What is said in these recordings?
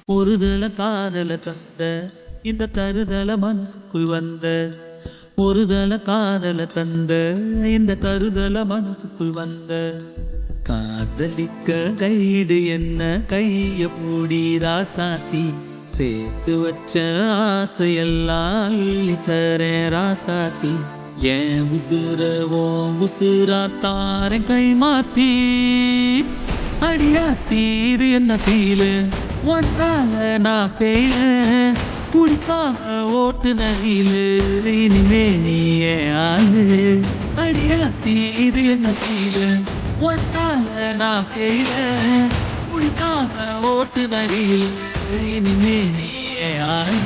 ஒருதல காதல தந்த இந்த தருதல மனசுக்குள் வந்த ஒருதல காதல தந்த இந்த தருதல மனசுக்குள் வந்த காதலிக்க கைடு என்ன கைய பூடி ராசாத்தி சேர்த்து வச்ச ஆசையெல்லாம் அள்ளி தரேன் ராசாத்தி ஏன் உசுரவோம் உசுரா தாரேன் கை மாத்தி அடியாத்தி இது என்ன ஃபீலு ஒன்னால நான் ஃபெயிலு குடிக்காம ஓட்டுன ரீலு இனிமே நீ ஏன் ஆளு அடியாத்தி இது என்ன ஃபீலு ஒன்னால நான் ஃபெயிலு குடிக்காம ஓட்டுன ரீலு இனிமே நீ ஏன் ஆளு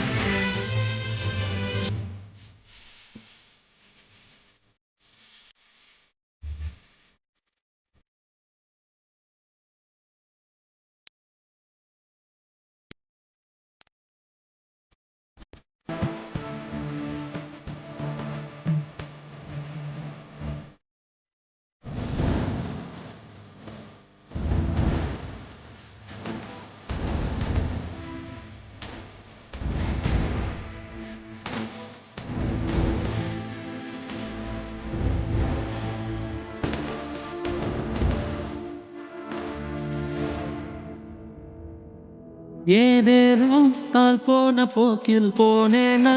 ஏதேதும் கால் போன போக்கில் போனேனா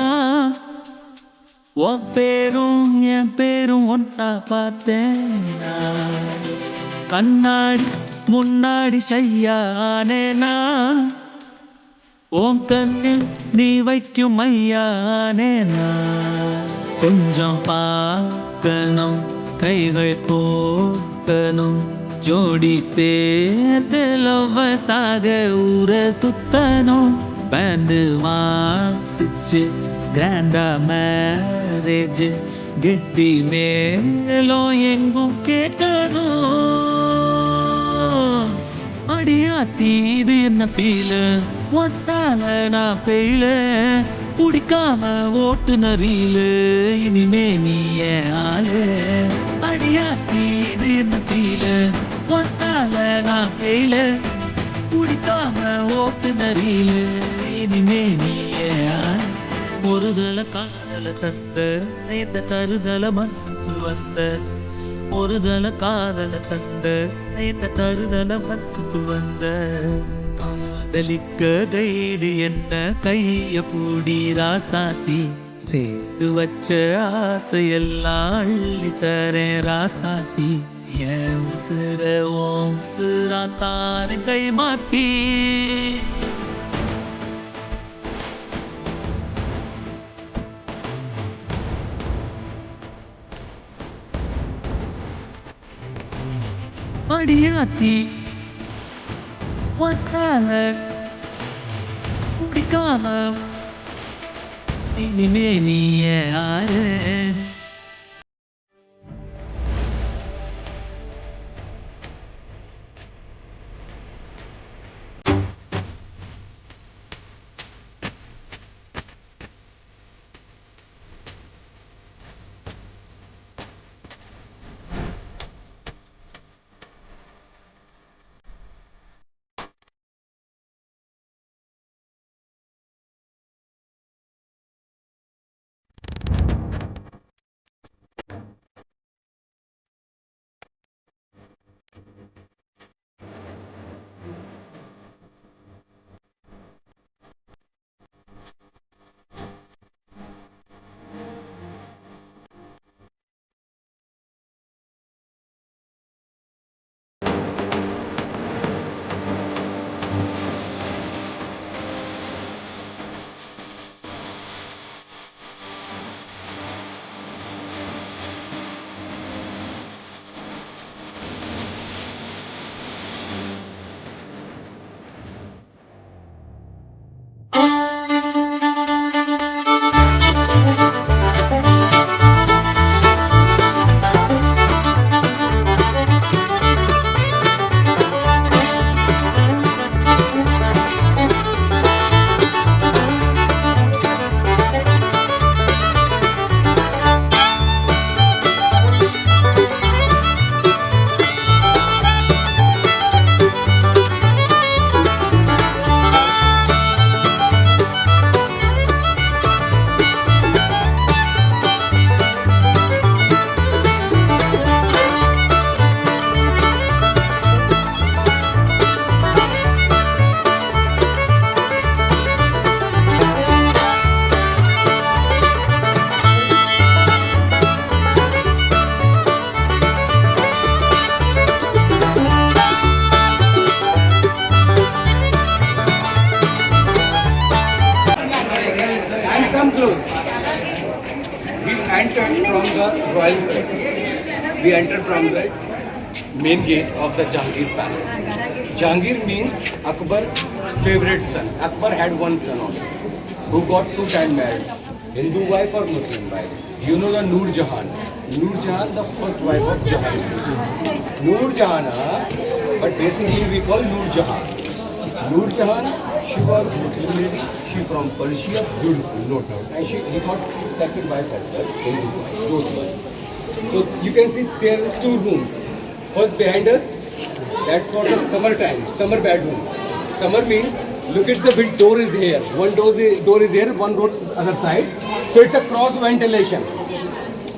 உன் பேரும் என் பேரும் ஒன்றா பார்த்தேனா கண்ணாடி முன்னாடி செய்யானேனா உன் கண்ணில் நீ வைக்கும் மையானேனா கொஞ்சம் பார்க்கணும் கைகள் கோர்க்கணும் ஜோடி சேர்த்து லவ்வசாக ஊர சுத்தணும் பேண்டு வாசிச்சு கிராண்டா மேரேஜ் கெட்டி மேலும் எங்கும் கேட்கணும் அடியாத்தி இது என்ன ஃபீலு ஒட்டால நான் ஃபெயிலு குடிக்காம ஓட்டுன ரீலு இனிமே நீ ஏன் ஆளு அடியாத்தி இது என்ன ஃபீலு ஒட்டால நான் ஃபெயிலு குடிக்காம ஓட்டுன ரீலு இனிமே நீ ஏன் ஆளு ஒருதல காதல தந்த இந்த தருதல மனசுக்கு வந்த ஒருதல காதல தந்த இந்த தருதல மனசுக்கு வந்த காதலிக்க கைடு என்ன கைய பூடி ராசாத்தி சேர்த்து வச்ச ஆசையெல்லாம் அள்ளி தரேன் ராசாத்தி என் உசுர ஓம் உசுரா தாரேன் கை மாத்தி அடியாத்தி ஒட்டால குடிக்காம இனிமே நீ யாரு the royal entrance. We enter from the main gate of the Jahangir palace. Jahangir means Akbar's favorite son. Akbar had one son only, who got 2 times married. Hindu wife or Muslim wife. You know the Noor Jahan. Noor Jahan, the first wife of Jahangir. Noor Jahan, but basically we call Noor Jahan. Noor Jahan, she was Muslim lady. She from Persia, beautiful, no doubt. And he got second wife as well, Hindu wife, Jodhpur. So you can see there are 2 rooms. First behind us, that's for the summer time, summer bedroom. Summer means, look at the door is here. One door is here, one door is other side. So it's a cross ventilation.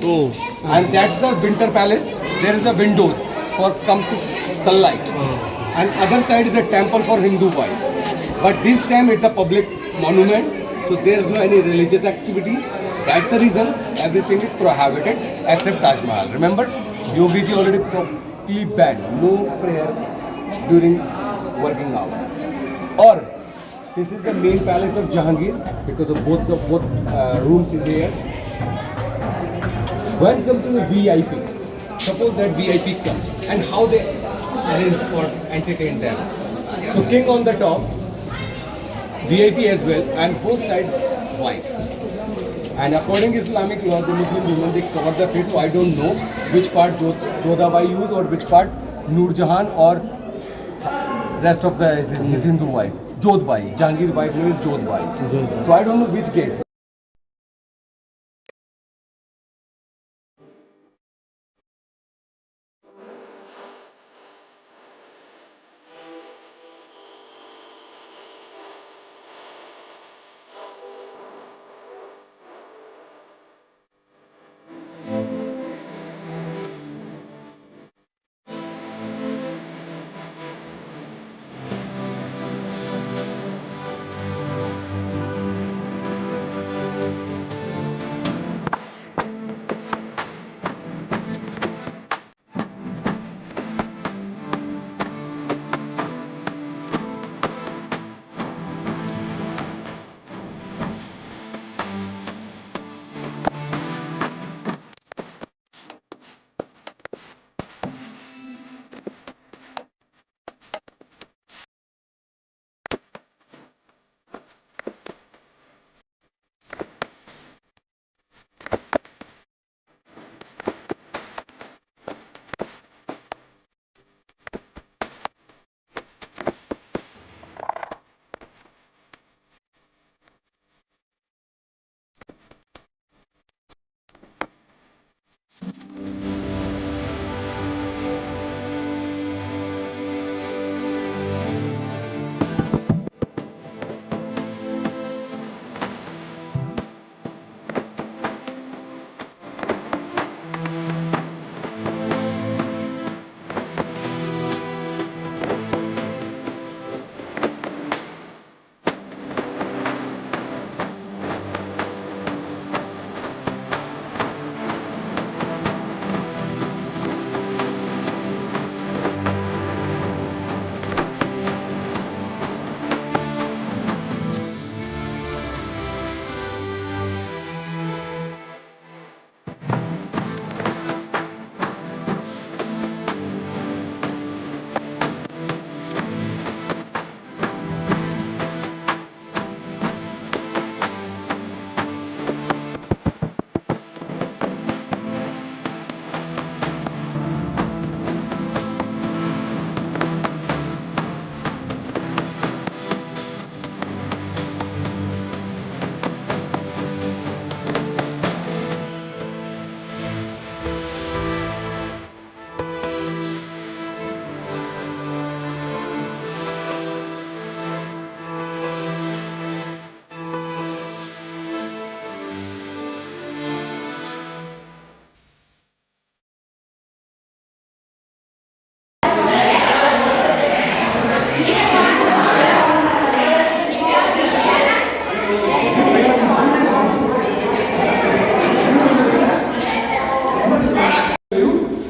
Oh. And that's the winter palace. There is a windows for come to sunlight. And other side is a temple for Hindu wife. But this time it's a public monument. So there is no any religious activities. That's the reason everything is prohibited except Taj Mahal. Remember, Yogi ji already properly banned no prayer during working hour. Or this is the main palace of Jahangir because of both rooms is here. Welcome to the VIPs. Suppose that VIP comes and how they arrange for entertain them. So king on the top, VIP as well, and both sides wife. And according to Islamic law, the Muslim women they cover the face. So I don't know which part Jodhabai use or which part Noor Jahan or rest of the his Hindu wife. Jodhbai. Jahangir wife name is Jodhbai. So I don't know which gate.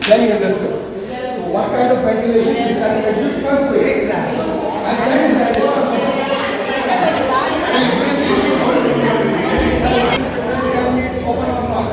Then you understood. So what kind of ventilation is that? First way. And then is that open or not?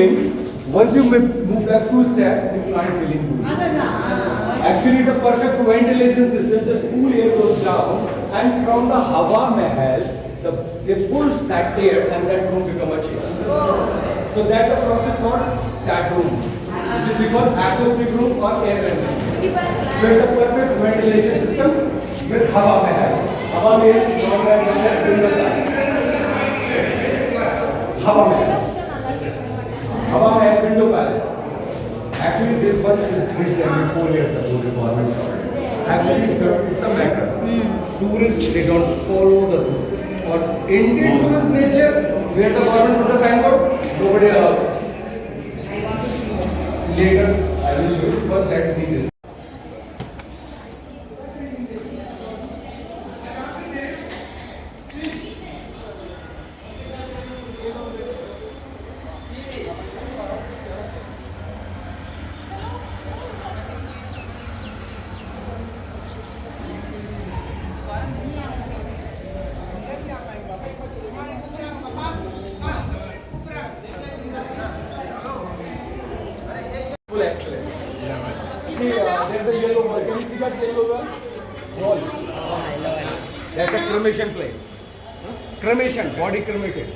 in. Once you move back 2 steps, you can't feel in. Actually, it's a perfect ventilation system. Just cool air goes down, and from the Hawa Mahal, they push that air, and that room become a chair. So that's the process for that room, which is called acoustic room or air ventilation. So it's a perfect ventilation system with Hawa Mahal. Hawa Mahal, Hawa Mahal. Hawa Mahal Window Palace. Actually, this one is recent, 4 years ago, the government started. Actually, it's a matter. Tourists, they don't follow the rules. Or Indian tourist nature, where the government put the signboard, nobody allowed. Later, I will show you. First, let's see this. Full excellence. See, there's a yellow wall. Can you see that yellow wall? That's a cremation place. Cremation, body cremated.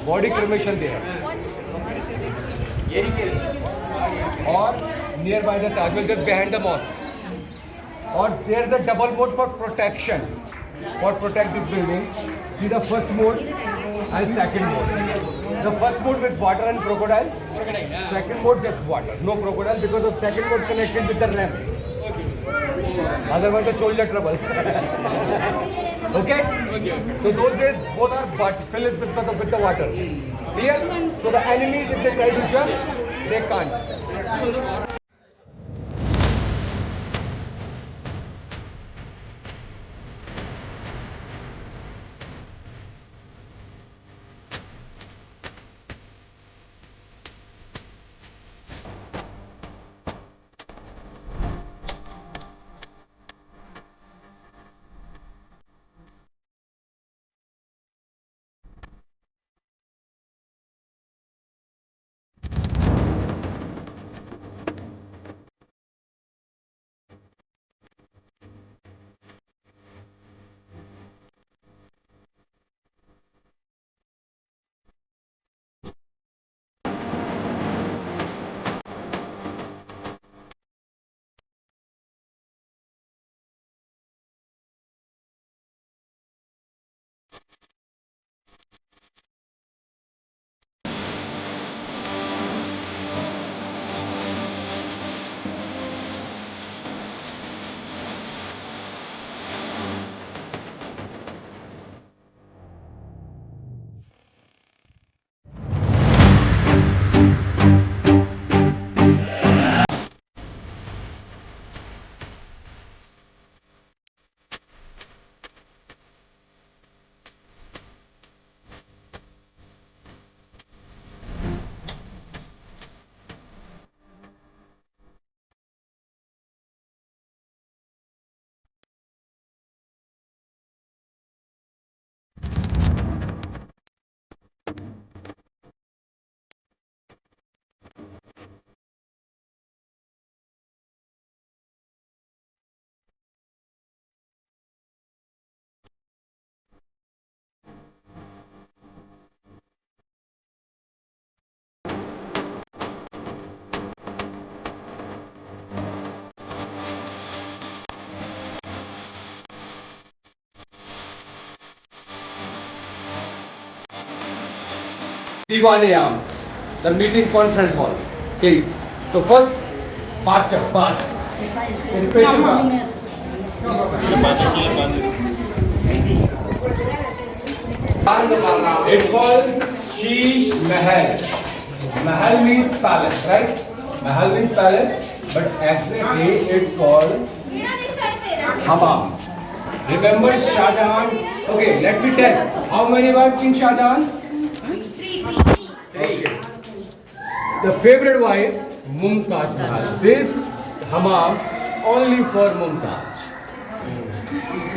Body cremation there. Or nearby the Taj Mahal, just behind the mosque. Or there's a double mode for protection. For protect this building. See the first mode and second mode. The first mode with water and crocodile. Second mode just water, no crocodile, because of second mode connected with the ramp. Otherwise the shoulder trouble. Okay? So those days both are filled with the water. Clear? So the enemies, if they try to jump, they can't. Diwanayam, the meeting conference hall. Please. So first, part. Special part. It's called Sheesh Mahal. Mahal means palace, right? Mahal means palace, but exactly it's called Hammam. Remember Shah Jahan? Okay, let me test. How many wives King Shah Jahan? Three. The favorite wife, Mumtaz Mahal. This Hammam only for Mumtaz.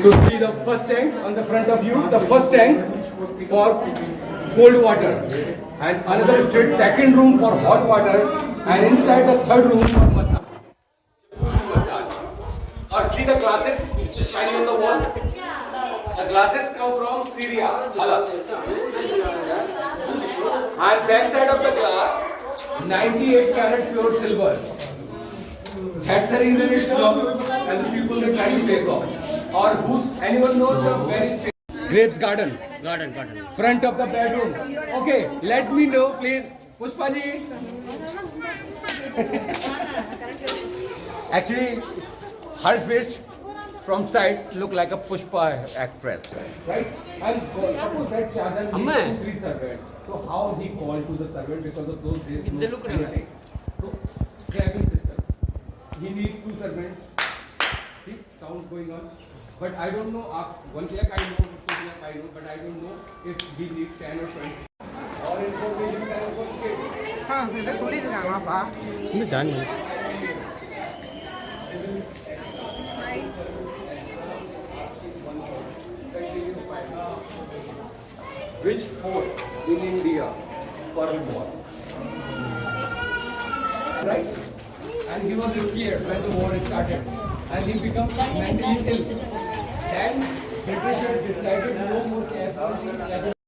So see the first tank on the front of you. The first tank for cold water. And another straight second room for hot water, and inside the third room for massage. Massage. Or see the glasses which is shining on the wall? The glasses come from Syria, Halab. And back side of the glass, 98 carat pure silver. That's the reason it's locked and the people they try to take off. Or anyone knows the very famous Grapes Garden? Garden. Front of the bedroom. Okay, let me know please. Pushpa ji. Actually, her face from side look like a Pushpa actress. Right? And suppose that Shahjahan needs 3 servants. So how he called to the servant because of those days no anything. So clapping system. He needs 2 servants. See, sound going on. But I don't know, 1 lakh I know, 2 lakh I know, but I don't know if he needs 10 or 20. Or information can go get. हाँ, इधर थोड़ी दिखाना आप आ। मैं जान नहीं Which fort in India? Pearl Mosque. Right? And he was scared when the war started. And he became mentally ill. Then British decided no more careful.